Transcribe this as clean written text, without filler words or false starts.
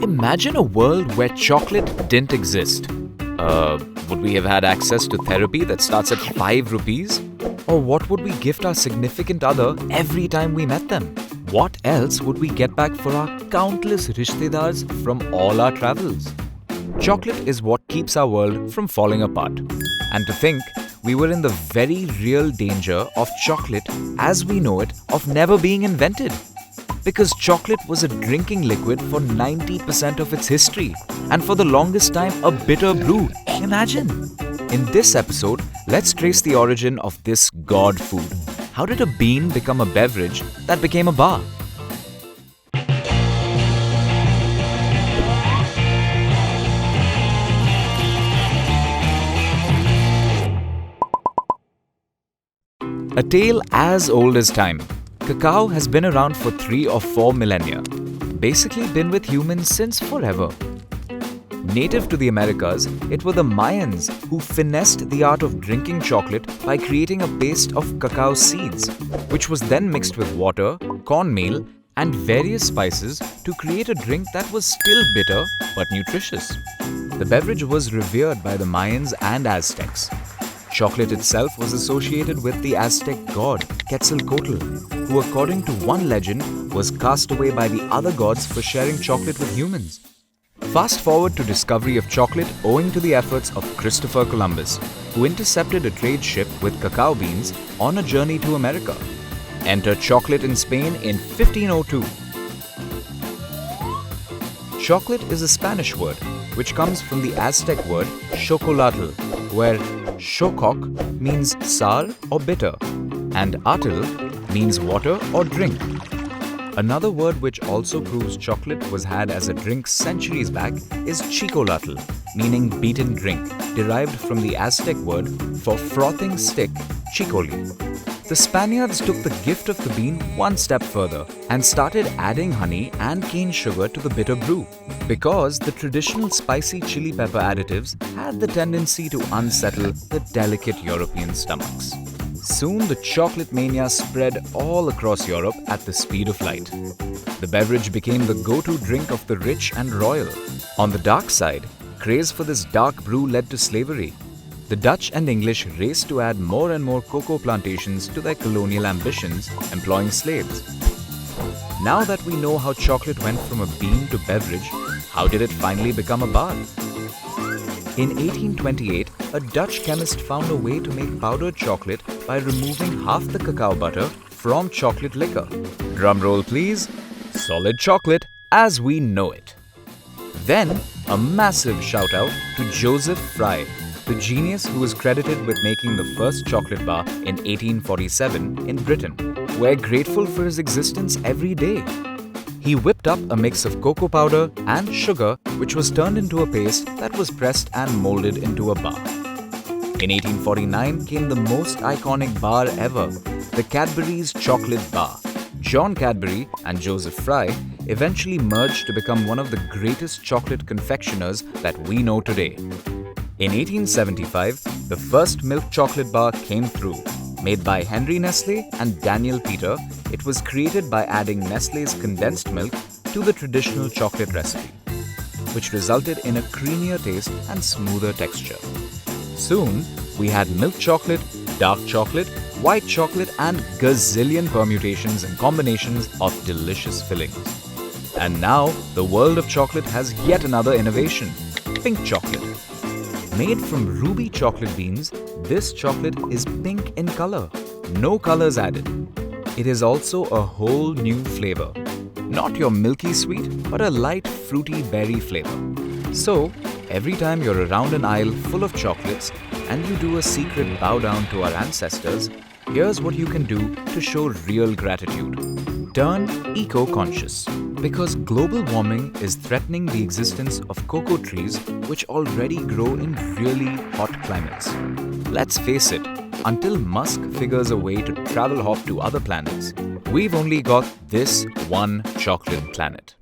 Imagine a world where chocolate didn't exist. Would we have had access to therapy that starts at 5 rupees? Or what would we gift our significant other every time we met them? What else would we get back for our countless rishtedars from all our travels? Chocolate is what keeps our world from falling apart. And to think, we were in the very real danger of chocolate as we know it of never being invented. Because chocolate was a drinking liquid for 90% of its history, and for the longest time a bitter brew. Imagine! In this episode, let's trace the origin of this god food. How did a bean become a beverage that became a bar? A tale as old as time. Cacao has been around for 3 or 4 millennia, basically been with humans since forever. Native to the Americas, it were the Mayans who finessed the art of drinking chocolate by creating a paste of cacao seeds, which was then mixed with water, cornmeal, and various spices to create a drink that was still bitter but nutritious. The beverage was revered by the Mayans and Aztecs. Chocolate itself was associated with the Aztec god Quetzalcoatl, who according to one legend was cast away by the other gods for sharing chocolate with humans. Fast forward to discovery of chocolate owing to the efforts of Christopher Columbus, who intercepted a trade ship with cacao beans on a journey to America. Enter chocolate in Spain in 1502. Chocolate is a Spanish word which comes from the Aztec word chocolatl, where chococ means sour or bitter and atl means water or drink. Another word which also proves chocolate was had as a drink centuries back is chicolatl, meaning beaten drink, derived from the Aztec word for frothing stick, chicoli. The Spaniards took the gift of the bean one step further and started adding honey and cane sugar to the bitter brew, because the traditional spicy chili pepper additives had the tendency to unsettle the delicate European stomachs. Soon the chocolate mania spread all across Europe at the speed of light. The beverage became the go-to drink of the rich and royal. On the dark side, craze for this dark brew led to slavery. The Dutch and English raced to add more and more cocoa plantations to their colonial ambitions, employing slaves. Now that we know how chocolate went from a bean to beverage, how did it finally become a bar? In 1828, a Dutch chemist found a way to make powdered chocolate by removing half the cacao butter from chocolate liquor. Drumroll please, solid chocolate as we know it. Then, a massive shout out to Joseph Fry, the genius who was credited with making the first chocolate bar in 1847 in Britain. We're grateful for his existence every day. He whipped up a mix of cocoa powder and sugar, which was turned into a paste that was pressed and molded into a bar. In 1849 came the most iconic bar ever, the Cadbury's Chocolate Bar. John Cadbury and Joseph Fry eventually merged to become one of the greatest chocolate confectioners that we know today. In 1875, the first milk chocolate bar came through. Made by Henry Nestle and Daniel Peter, it was created by adding Nestle's condensed milk to the traditional chocolate recipe, which resulted in a creamier taste and smoother texture. Soon, we had milk chocolate, dark chocolate, white chocolate and gazillion permutations and combinations of delicious fillings. And now, the world of chocolate has yet another innovation, pink chocolate. Made from ruby chocolate beans, this chocolate is pink in color, no colors added. It is also a whole new flavor. Not your milky sweet, but a light fruity berry flavor. So, every time you're around an aisle full of chocolates and you do a secret bow down to our ancestors, here's what you can do to show real gratitude. Turn eco-conscious. Because global warming is threatening the existence of cocoa trees which already grow in really hot climates. Let's face it, until Musk figures a way to travel hop to other planets, we've only got this one chocolate planet.